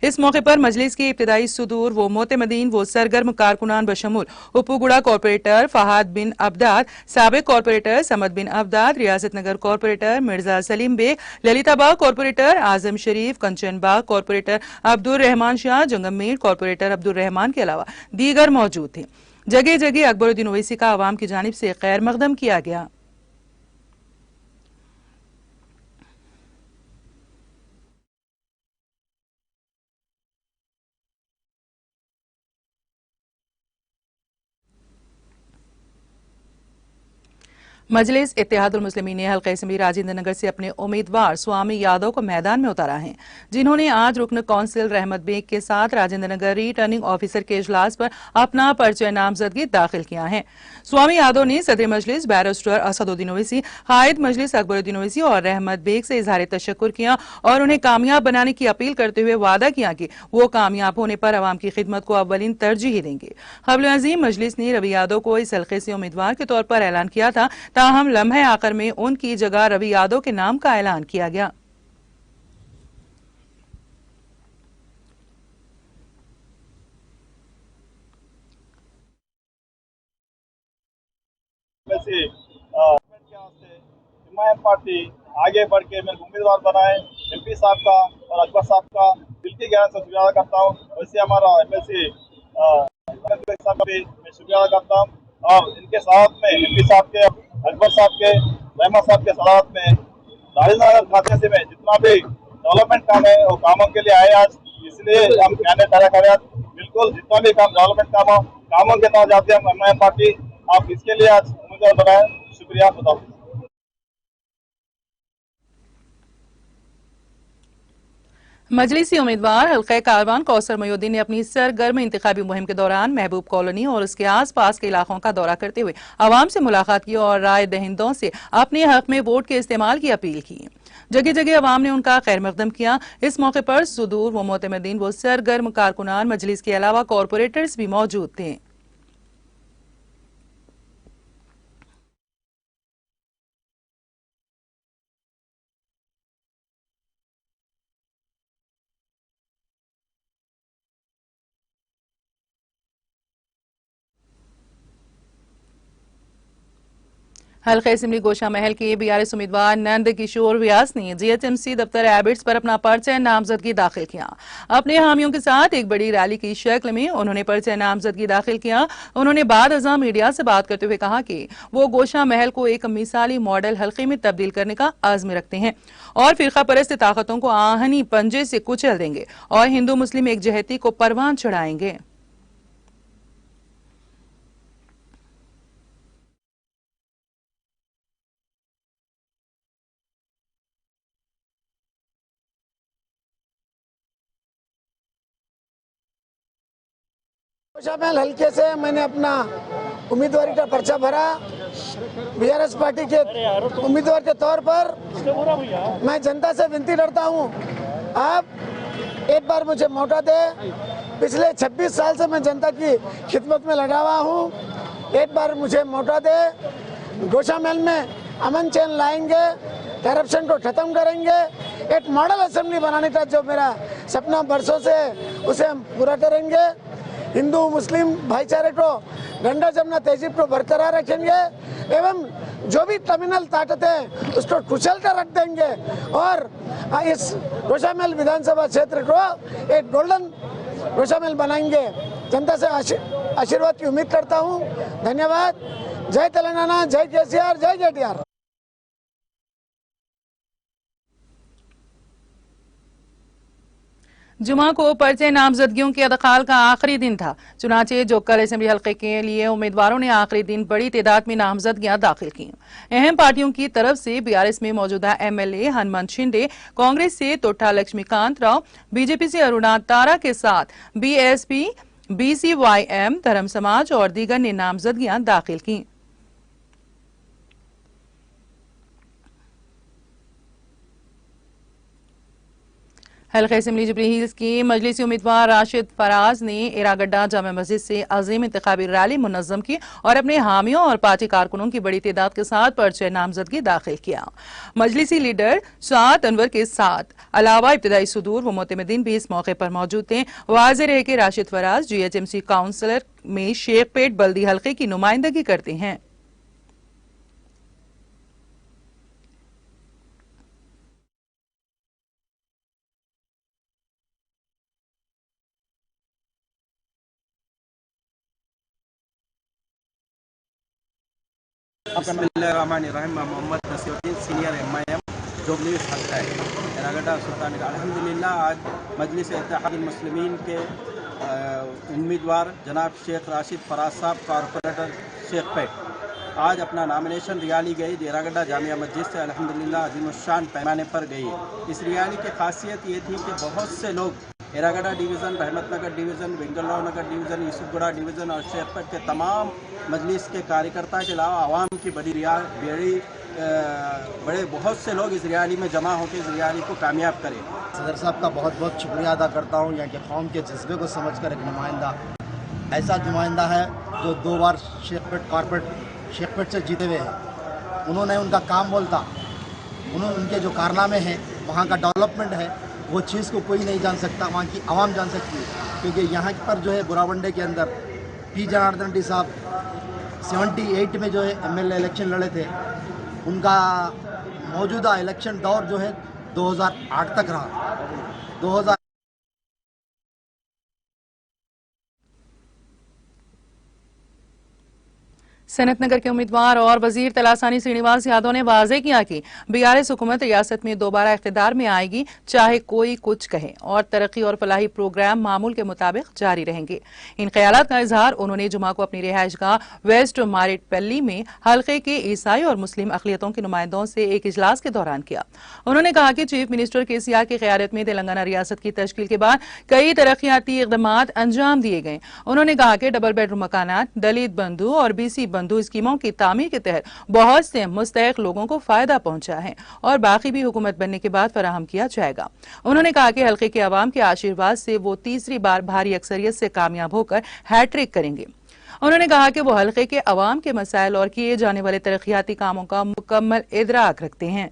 इस मौके पर मजलिस के इब्तिदाई सुदूर व मोतमदीन व सरगर्म कारकुनान बशमूल उप्पुगुड़ा कॉर्पोरेटर फहाद बिन अब्दाद, साबिक corporator Samad bin Abdad, Riyasat Nagar corporator Mirza Salim Baig, Lalitabagh corporator Azam Sharif, Kanchanbagh corporator Abdul Rahman Shah, Jangammir corporator Abdul Rahman के अलावा दीगर मौजूद थे। जगह जगह अकबरुद्दीन ओवैसी का आवाम की जानिब से खैर मकदम किया गया। मजलिस इत्तेहादुल मुस्लिमीन ने हल्का असम्बली राजेंद्र नगर से अपने उम्मीदवार स्वामी यादव को मैदान में उतारा है, जिन्होंने आज रुकन कौंसिल रहमत बेग के साथ राजेंद्र नगर रिटर्निंग ऑफिसर के इजलास पर अपना पर्चा नामजदगी दाखिल किया है। स्वामी यादव ने सदर मजलिस बैरिस्टर असदुद्दीन ओवैसी, कायद मजलिस अकबरुद्दीन ओवैसी और रहमत बेग से इजहार तशक्कुर किया और उन्हें कामयाब बनाने की अपील करते हुए वादा किया कि वो कामयाब होने पर अवाम की खिदमत को अव्वलीन तरजीह देंगे। क़ब्ल अज़ीम मजलिस ने रवि यादव को इस हल्के से उम्मीदवार के तौर पर ऐलान किया था, ताहम लम्हे आखिर में उनकी जगह रवि यादव के नाम का ऐलान किया गया। पार्टी आगे बढ़ के मैं उम्मीदवार बनाए MP साहब का और अकबर साहब का दिल की गहराई से शुक्रिया अदा करता हूँ। वैसे हमारा MLC साहब का भी मैं शुक्रिया अदा करता हूँ और इनके साथ में MP साहब के, अकबर साहब के, रहमान साहब के साथ में राजेंद्र खाते से में जितना भी डेवलपमेंट काम है वो कामों के लिए आए आज, इसलिए हम कहने खैर बिल्कुल जितना भी काम डेवलपमेंट कामों के तहत जाते हैं MIM पार्टी, आप इसके लिए आज उम्मीदवार बनाए, शुक्रिया बताओ। मजलिसी उम्मीदवार हल्का कारवान कौसर मोयुद्दीन ने अपनी सरगर्म इंतखाबी मुहिम के दौरान महबूब कॉलोनी और उसके आसपास के इलाकों का दौरा करते हुए आवाम से मुलाकात की और राय दहिंदों से अपने हक में वोट के इस्तेमाल की अपील की। जगह जगह आवाम ने उनका खैर मकदम किया। इस मौके पर सुदूर व मोतमदीन व सरगर्म कारकुनान मजलिस के अलावा कॉरपोरेटर्स भी मौजूद थे। हल्का असम्बली गोशा महल के BRS उम्मीदवार नंद किशोर व्यास ने GHMC दफ्तर एबिट्स पर अपना पर्चा नामजदगी दाखिल किया। अपने हामियों के साथ एक बड़ी रैली की शक्ल में उन्होंने पर्चा नामजदगी दाखिल किया। उन्होंने बाद अज़ां मीडिया से बात करते हुए कहा कि वो गोशा महल को एक मिसाली मॉडल हल्के में तब्दील करने का आज़म रखते हैं और फिरका परस्त ताकतों को आहनी पंजे से कुचल देंगे और हिंदू मुस्लिम एकजहती को परवान चढ़ाएंगे। गोशा महल हल्के से मैंने अपना उम्मीदवारी का पर्चा भरा। BRS पार्टी के उम्मीदवार के तौर पर मैं जनता से विनती करता हूं, आप एक बार मुझे मौका दे। पिछले 26 साल से मैं जनता की खिदमत में लगा हुआ हूं, एक बार मुझे मौका दे। गोशा महल में अमन चैन लाएंगे, करप्शन को खत्म करेंगे, एक मॉडल असेंबली बनाने का जो मेरा सपना बरसों से उसे हम पूरा करेंगे। हिंदू मुस्लिम भाईचारे को, गंगा जमुना तहजीब को बरकरार रखेंगे एवं जो भी टर्मिनल ताकत है उसको कुचल कर रख देंगे और इस रोशामेल विधानसभा क्षेत्र को एक गोल्डन रोशामेल बनाएंगे। जनता से आशीर्वाद की उम्मीद करता हूँ। धन्यवाद। जय तेलंगाना, जय केसीआर, जय जेटीआर। जुमा को पर्चे नामजदगियों के अदखाल का आखिरी दिन था। चुनाचे जोक्कल असेंबली हल्के के लिए उम्मीदवारों ने आखिरी दिन बड़ी तादाद में नामजदगियां दाखिल की। अहम पार्टियों की तरफ से बीआरएस में मौजूदा एमएलए हनुमंत शिंदे, कांग्रेस से तोट्टा लक्ष्मीकांत राव, बीजेपी से अरुणा तारा के साथ बीएसपी, बीसीवाईएम, धर्म समाज और दीगर ने नामजदगियां दाखिल की। हल्का असेंबली जुबली हिल्स की मजलिसी उम्मीदवार राशिद फराज ने इरागड्डा जामा मस्जिद से अजीम इंतखाबी रैली मुनज़्ज़म की और अपने हामियों और पार्टी कारकुनों की बड़ी तादाद के साथ पर्चे नामजदगी दाखिल किया। मजलिसी लीडर साद अनवर के साथ अलावा इब्तदाई सुदूर व मोतमिदीन भी इस मौके पर मौजूद थे। वाज़ेह रहे कि राशिद फराज जीएचएमसी काउंसिलर में शेखपेट बल्दी हल्के की नुमाइंदगी करते हैं। बिस्मिल्लाहिर्रहमानिर्रहीम। Mohammed Naseeruddin, senior MIM, Jubilee हल्का है, इरागड्डा सुल्तान। अल्हम्दुलिल्लाह आज मजलिस इत्तेहादुल मुस्लिमीन के उम्मीदवार जनाब शेख राशिद फराज साहब, कॉरपोरेटर शेखपेट, आज अपना नॉमिनेशन रैली गई इरागड्डा जामिया मस्जिद से। अल्हम्दुलिल्लाह अज़ीमुश्शान पैमाने पर गई। इस रैली की खासियत ये थी कि बहुत से लोग इरागड्डा डिवीज़न, रहमतनगर डिवीज़न, वेंगलराव नगर डिवीज़न, यूसुफगुड़ा डिवीज़न और शेखपेट के तमाम मजलिस के कार्यकर्ता के अलावा आवाम की बड़े बहुत से लोग इस रैली में जमा होकर इस रैली को कामयाब करें। सदर साहब का बहुत बहुत शुक्रिया अदा करता हूँ। यहाँ के कौम के जज्बे को समझकर एक नुमाइंदा, ऐसा नुमाइंदा है जो 2 बार शेखपेट से जीते हुए हैं। उन्होंने उनका काम बोलता, उनके जो कारनामे हैं, वहाँ का डेवलपमेंट है, वो चीज़ को कोई नहीं जान सकता, वहाँ की आवाम जान सकती है। क्योंकि यहाँ पर जो है बुरावंडे के अंदर पी जनार्दन रेड्डी साहब 78 में जो है एमएलए इलेक्शन लड़े थे। उनका मौजूदा इलेक्शन दौर जो है 2008 तक रहा। 2000 सनत नगर के उम्मीदवार और वजीर तलासानी श्रीनिवास यादव ने वाजे किया कि बीआरएस हुकूमत रियासत में दोबारा इख्तिदार में आएगी, चाहे कोई कुछ कहे, और तरक्की और फलाही प्रोग्राम मामूल के मुताबिक जारी रहेंगे। इन ख्यालात का इजहार उन्होंने जुमा को अपनी रिहाइशगाह वेस्ट मारेटपल्ली में हल्के के ईसाई और मुस्लिम अक़लियतों के नुमाइंदों से एक इजलास के दौरान किया। उन्होंने कहा कि चीफ मिनिस्टर केसीआर की क़यादत में तेलंगाना रियासत की तश्कील के बाद कई तरक्याती इक़दामात अंजाम दिए गए। उन्होंने कहा कि डबल बेडरूम मकानात, दलित बंधु और बीसी बंधु स्कीमों की तामीर के तहत बहुत से मुस्तहिक लोगों को फायदा पहुंचा है और बाकी भी हुकूमत बनने के बाद फराहम किया जाएगा। उन्होंने कहा कि हल्के के अवाम के आशीर्वाद से वो तीसरी बार भारी अक्सरियत से कामयाब होकर हैट्रिक करेंगे। उन्होंने कहा कि वो हल्के के अवाम के मसाइल और किए जाने वाले तरक्याती कामों का मुकम्मल इदराक रखते हैं।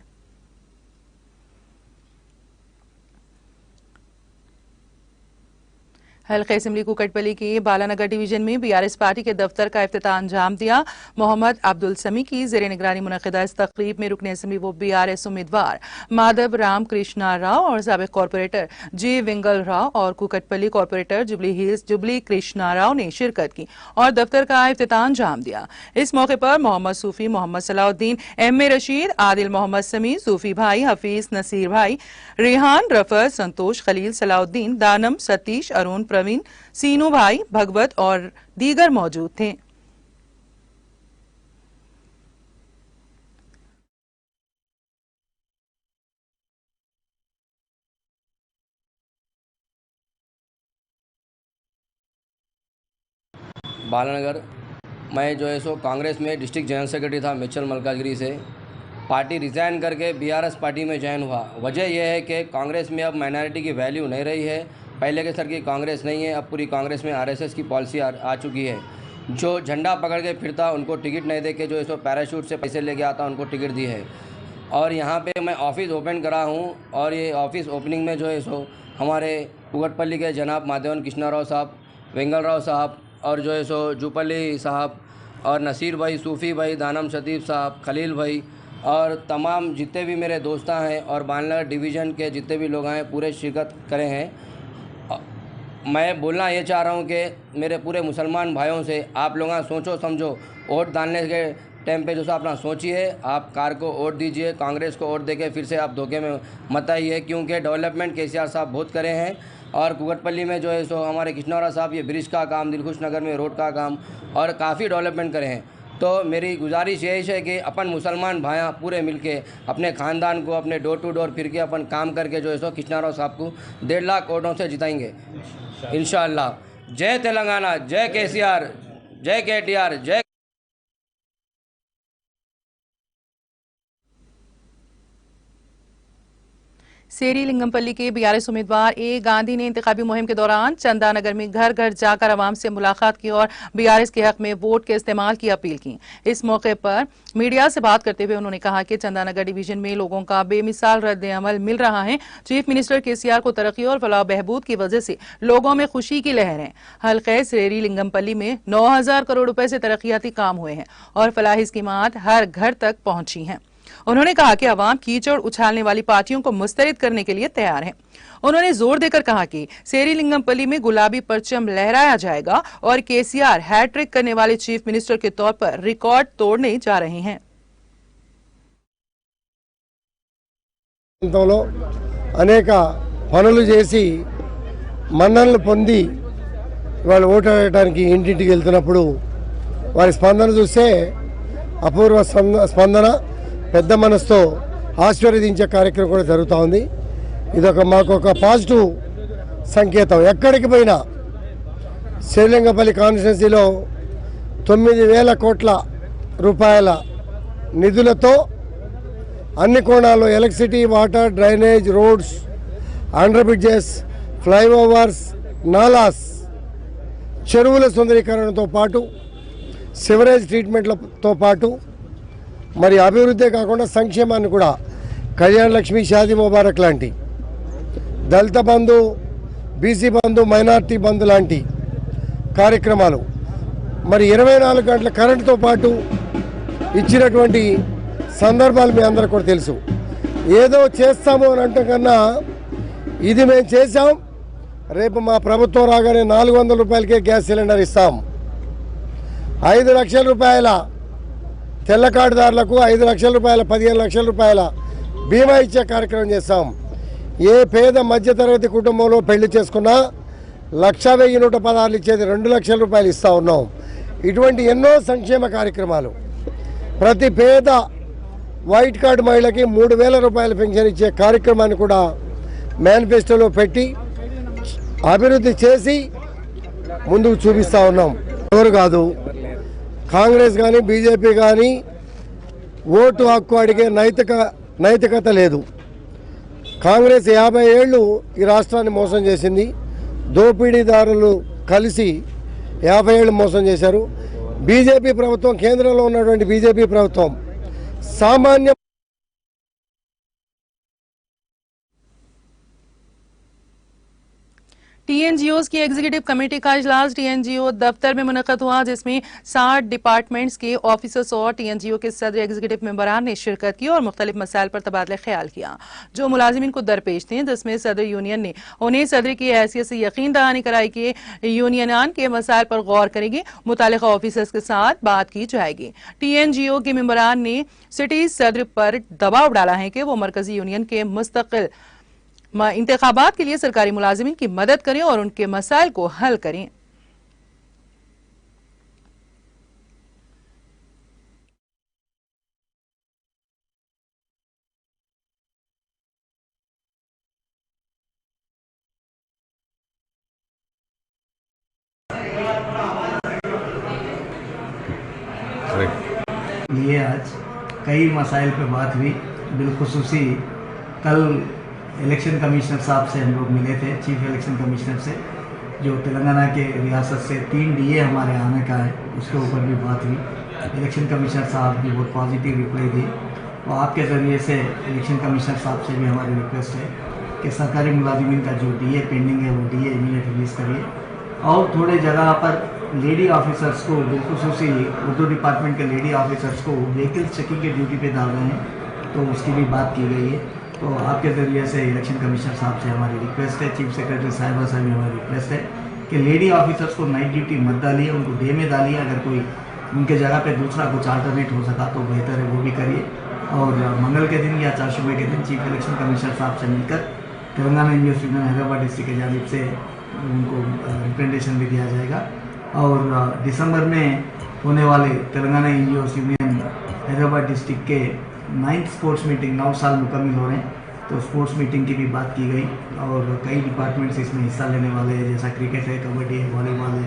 हल्का असेंबली कुकटपल्ली के बालानगर डिवीजन में बीआरएस पार्टी के दफ्तर का इफ्तिताह अंजाम दिया। मोहम्मद अब्दुल समी की जेर निगरानी मुनक़िदा इस तकरीब में रुकन असेंबली वो बीआरएस उम्मीदवार माधव राम कृष्णा राव और साबिक कॉरपोरेटर जी विंगल राव और Kukatpally corporator jubilee hills jubilee Krishna Rao ने शिरकत की और दफ्तर का इफ्तिताह अंजाम दिया। इस मौके पर मोहम्मद सूफी, मोहम्मद सलाउद्दीन, एम ए रशीद, आदिल मोहम्मद समी, सूफी भाई, हफीज नसीर भाई, रेहान, रफत, संतोष, खलील, सलाउद्दीन, दानम, सतीश, अरुण, प्रवीण, सीनू भाई, भगवत और दीगर मौजूद थे। बालानगर मैं जो है सो कांग्रेस में डिस्ट्रिक्ट जनरल सेक्रेटरी था मिचल मलकाजगिरी से। पार्टी रिज़ाइन करके बीआरएस पार्टी में ज्वाइन हुआ। वजह यह है कि कांग्रेस में अब माइनॉरिटी की वैल्यू नहीं रही है। पहले के सर की कांग्रेस नहीं है, अब पूरी कांग्रेस में आरएसएस की पॉलिसी आ चुकी है। जो झंडा पकड़ के फिरता उनको टिकट नहीं दे के जो है सो पैराशूट से पैसे लेके आता उनको टिकट दी है। और यहाँ पे मैं ऑफ़िस ओपन करा हूँ और ये ऑफ़िस ओपनिंग में जो है सो हमारे कुकटपल्ली के जनाब माधवन कृष्णा राव साहब, वेंगल राव साहब और जो है सो जूपल्ली साहब और नसीर भाई, सूफ़ी भाई, दानम शतीफ़ साहब, खलील भाई और तमाम जितने भी मेरे दोस्तां हैं और बाननगर डिवीज़न के जितने भी लोग हैं पूरे शिरकत करे हैं। मैं बोलना ये चाह रहा हूँ कि मेरे पूरे मुसलमान भाइयों से आप लोग सोचो समझो, वोट डालने के टाइम पे जो सा अपना सोचिए, आप कार को वोट दीजिए, कांग्रेस को वोट देके फिर से आप धोखे में मत आइए, क्योंकि डेवलपमेंट केसीआर साहब बहुत करे हैं। और कुगटपल्ली में जो है सो हमारे कृष्णौरा साहब ये ब्रिज का काम, दिलखुश नगर में रोड का काम और काफ़ी डेवलपमेंट करे हैं। तो मेरी गुजारिश यही है कि अपन मुसलमान भाइयाँ पूरे मिलके अपने ख़ानदान को अपने डोर टू डोर फिर के अपन काम करके जो है सो कृष्णाराव साहब को 1.5 लाख वोटों से जिताएंगे इंशाअल्लाह। जय तेलंगाना, जय केसीआर, जय केटीआर, जय। सेरी लिंगमपल्ली के बीआरएस उम्मीदवार ए गांधी ने इंतखाबी मुहिम के दौरान चंदानगर में घर घर जाकर आवाम से मुलाकात की और बीआरएस के हक में वोट के इस्तेमाल की अपील की। इस मौके पर मीडिया से बात करते हुए उन्होंने कहा कि चंदानगर डिवीजन में लोगों का बेमिसाल रद्द अमल मिल रहा है। चीफ मिनिस्टर केसीआर को तरक्की और फलाह बहबूद की वजह से लोगों में खुशी की लहर है। हल्के सेरी लिंगमपल्ली में 9,000 करोड़ रुपए से तरक्याती काम हुए हैं और फलाही स्कीमात हर घर तक पहुंची हैं। उन्होंने कहा कि अवाम कीचड़ उछालने वाली पार्टियों को मुस्तरद करने के लिए तैयार है। उन्होंने जोर देकर कहा कि सेरी लिंगमपल्ली में गुलाबी परचम लहराया जाएगा और केसीआर हैट्रिक करने वाले चीफ मिनिस्टर के तौर पर रिकॉर्ड तोड़ने जा रहे हैं। అనేక పనులు చేసి మన్ననలు పొంది వాళ్ళు ఓటు అడగడానికి ఇంటింటికి వెళ్తున్నప్పుడు వారి స్పందన చూస్తే అపూర్వ స్పందన, పెద్ద మనసుతో ఆశీర్వదించే కార్యక్రమం కూడా జరుగుతూ ఉంది. ఇదొక మాకు ఒక పాజిటివ్ సంకేతం. ఎక్కడికి పోయినా శ్రీలింగపల్లి కాన్స్టిట్యున్సీలో 9,000 కోట్ల రూపాయల నిధులతో అన్ని కోణాల్లో electricity, water, drainage, roads, under bridges, flyovers, nallahs, చెరువుల సుందరీకరణతో పాటు సివరేజ్ ట్రీట్మెంట్లతో పాటు మరి అభివృద్ధి కాకుండా సంక్షేమాన్ని కూడా కళ్యాణ లక్ష్మి, షాదీ ముబారక్ లాంటి, దళిత బంధు, బీసీ బంధు, మైనార్టీ బంధు లాంటి కార్యక్రమాలు, మరి 24 గంటల కరెంటుతో పాటు ఇచ్చినటువంటి సందర్భాలు మీ అందరికీ కూడా తెలుసు. ఏదో చేస్తాము అని అంటే కన్నా ఇది మేము చేసాం, రేపు మా ప్రభుత్వం రాగానే 400 రూపాయలకే గ్యాస్ సిలిండర్ ఇస్తాం. 5 లక్షల రూపాయల తెల్ల కార్డుదారులకు 5 లక్షల రూపాయల 15 లక్షల రూపాయల బీమా ఇచ్చే కార్యక్రమం చేస్తాం. ఏ పేద మధ్యతరగతి కుటుంబంలో పెళ్లి చేసుకున్నా 1,116 ఇచ్చేది 2 లక్షల రూపాయలు ఇస్తూ ఉన్నాం. ఇటువంటి ఎన్నో సంక్షేమ కార్యక్రమాలు, ప్రతి పేద వైట్ కార్డు మహిళకి 3,000 రూపాయల పెన్షన్ ఇచ్చే కార్యక్రమాన్ని కూడా మేనిఫెస్టోలో పెట్టి అభివృద్ధి చేసి ముందుకు చూపిస్తూ ఉన్నాం. ఎవరు కాదు, కాంగ్రెస్ కానీ బీజేపీ కానీ ఓటు హక్కు అడిగే నైతికత లేదు. కాంగ్రెస్ 50 ఏళ్ళు ఈ రాష్ట్రాన్ని మోసం చేసింది. దోపిడీదారులు కలిసి 50 ఏళ్ళు మోసం చేశారు. బీజేపీ ప్రభుత్వం, కేంద్రంలో ఉన్నటువంటి బీజేపీ ప్రభుత్వం సామాన్య टीएनजीओ की एग्जीक्यूटिव कमेटी का इजलास टीएनजीओ दफ्तर में मुनक़द हुआ, जिसमें 60 डिपार्टमेंट्स के ऑफिसर्स और टीएनजीओ के सदर एग्जीक्यूटिव मेंबरान ने शिरकत की और मुख्तलिफ मसाइल पर तबादला ख्याल किया जो मुलाजिमीन को दरपेश थे, जिसमें सदर यूनियन ने उन्हें सदर की हैसियत से यकीन दहानी कराई कि यूनियनान के मसाइल पर गौर करेंगे, मुतालिका ऑफिसर्स के साथ बात की जाएगी। टीएनजीओ के मेंबरान ने सिटी सदर पर दबाव डाला है कि वो मरकजी यूनियन के मुस्तकिल इंतखाबात के लिए सरकारी मुलाजिमीन की मदद करें और उनके मसाइल को हल करें। ये आज कई मसाइल पे बात हुई, बिलखुसूसी कल इलेक्शन कमिश्नर साहब से हम लोग मिले थे, चीफ इलेक्शन कमिश्नर से, जो तेलंगाना के रियासत से 3 डीए हमारे आने का है, उसके ऊपर भी बात हुई। इलेक्शन कमिश्नर साहब भी बहुत पॉजिटिव रिप्लाई दी और आपके ज़रिए से इलेक्शन कमिश्नर साहब से भी हमारी रिक्वेस्ट है कि सरकारी मुलाजिमीन का जो डीए पेंडिंग है वो डीए इमीडिएट रिलीज़ करिए और थोड़े जगह पर लेडी ऑफिसर्स को बिलखुसूसी उर्दू डिपार्टमेंट के लेडी ऑफिसर्स को व्हीकल चेकिंग के ड्यूटी पे डाल रहे हैं, तो उसकी भी बात की गई है। तो आपके ज़रिए से इलेक्शन कमिश्नर साहब से हमारी रिक्वेस्ट है, चीफ सेक्रेटरी साहिबा से भी हमारी रिक्वेस्ट है कि लेडी ऑफिसर्स को नाइट ड्यूटी मत डालिए, उनको डे में डालिए। अगर कोई उनके जगह पे दूसरा कुछ अल्टरनेट हो सका तो बेहतर है, वो भी करिए। और मंगल के दिन या चारशुबे के दिन चीफ इलेक्शन कमिश्नर साहब से मिलकर Telangana university union Hyderabad district की जानिब से उनको रिप्रेजेंटेशन भी दिया जाएगा। और दिसंबर में होने वाले तेलंगाना यूनियन हैदराबाद डिस्ट्रिक्ट के 9th स्पोर्ट्स मीटिंग 9 साल मुकम्मल हो रहे हैं, तो स्पोर्ट्स मीटिंग की भी बात की गई। और कई डिपार्टमेंट्स इसमें हिस्सा लेने वाले हैं, जैसा क्रिकेट है, कबड्डी है, वॉलीबॉल है,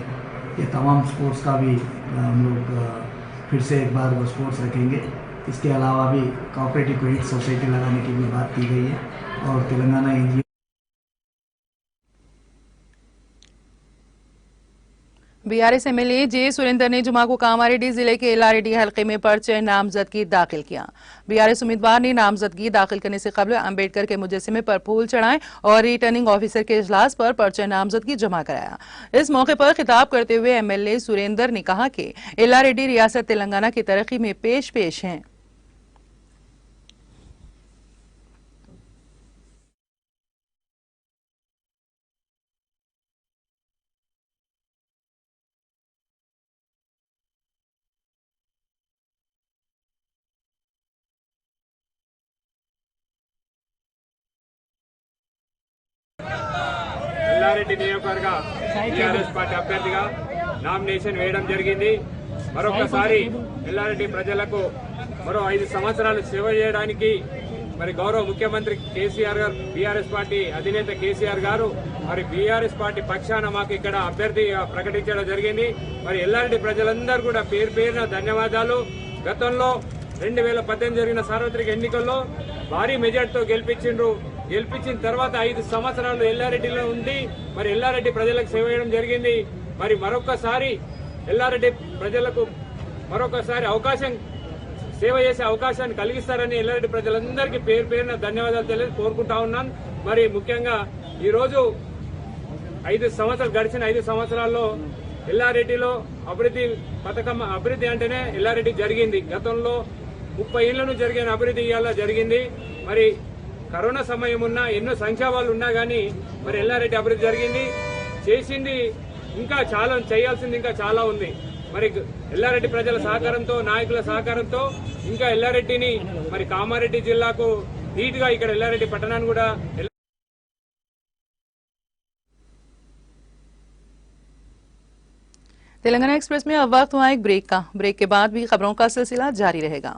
ये तमाम स्पोर्ट्स का भी हम लोग फिर से एक बार वो स्पोर्ट्स रखेंगे। इसके अलावा भी कोऑपरेटिव क्रेडिट सोसाइटी लगाने की भी बात की गई है। और तेलंगाना NGO बीआरएस एमएलए जे सुरेंद्र ने जुमा को कामारेड्डी जिले के एलारेड्डी हलके में पर्चे नामजदगी दाखिल किया। बीआरएस उम्मीदवार ने नामजदगी दाखिल करने से कबल अंबेडकर के मुजस्समे पर फूल चढ़ाए और रिटर्निंग ऑफिसर के इजलास पर पर्चे नामजदगी जमा कराया। इस मौके पर खिताब करते हुए एमएलए सुरेंद्र ने कहा कि एलारेड्डी रियासत तेलंगाना की तरक्की में पेश है। ఎల్లారెడ్డి నియోజకవర్గ టీఆర్ఎస్ పార్టీ అభ్యర్థిగా నామినేషన్ వేయడం జరిగింది। మరొకసారి ఎల్లారెడ్డి ప్రజలకు మరో 5 సంవత్సరాలు సేవ చేయడానికి మరి గౌరవ ముఖ్యమంత్రి కేసీఆర్ గారు, బీఆర్ఎస్ పార్టీ అధినేత కేసీఆర్ గారు మరి బీఆర్ఎస్ పార్టీ పక్షాన మాకు ఇక్కడ అభ్యర్థి ప్రకటించడం జరిగింది। మరి ఎల్లారెడ్డి ప్రజలందరూ కూడా పేరు పేరున ధన్యవాదాలు। గతంలో 2018 జరిగిన సార్వత్రిక ఎన్నికల్లో భారీ మెజార్టీతో గెలిపించిండ్రు। గెలిపించిన తర్వాత 5 సంవత్సరాలు ఎల్లారెడ్డిలో ఉండి మరి ఎల్లారెడ్డి ప్రజలకు సేవ చేయడం జరిగింది। మరి మరొకసారి ఎల్లారెడ్డి ప్రజలకు మరొకసారి సేవ చేసే అవకాశాన్ని కలిగిస్తారని ఎల్లారెడ్డి ప్రజలందరికీ పేరు పేరున ధన్యవాదాలు కోరుకుంటా ఉన్నాను। మరి ముఖ్యంగా ఈ రోజు 5 సంవత్సరాలు గడిచిన 5 సంవత్సరాల్లో ఎల్లారెడ్డిలో అభివృద్ధి అంటేనే ఎల్లారెడ్డి జరిగింది। గతంలో 30 ఏళ్లను జరిగిన అభివృద్ధి ఇవాళ జరిగింది। మరి కరోనా సమయం ఉన్నా ఎన్నో సంక్షోభాలు ఉన్నా కానీ మరి ఎల్లారెడ్డి అభివృద్ధి జరిగింది, చేసింది, ఇంకా చాలా చేయాల్సింది ఇంకా చాలా ఉంది। మరి ఎల్లారెడ్డి ప్రజల సహకారంతో, నాయకుల సహకారంతో ఇంకా ఎల్లారెడ్డిని మరి కామారెడ్డి జిల్లాకు నీట్గా ఇక్కడ ఎల్లారెడ్డి పట్టణాన్ని కూడా तेलंगाना एक्सप्रेस में अब वक्त हुआ एक ब्रेक का। ब्रेक के बाद भी खबरों का सिलसिला जारी रहेगा।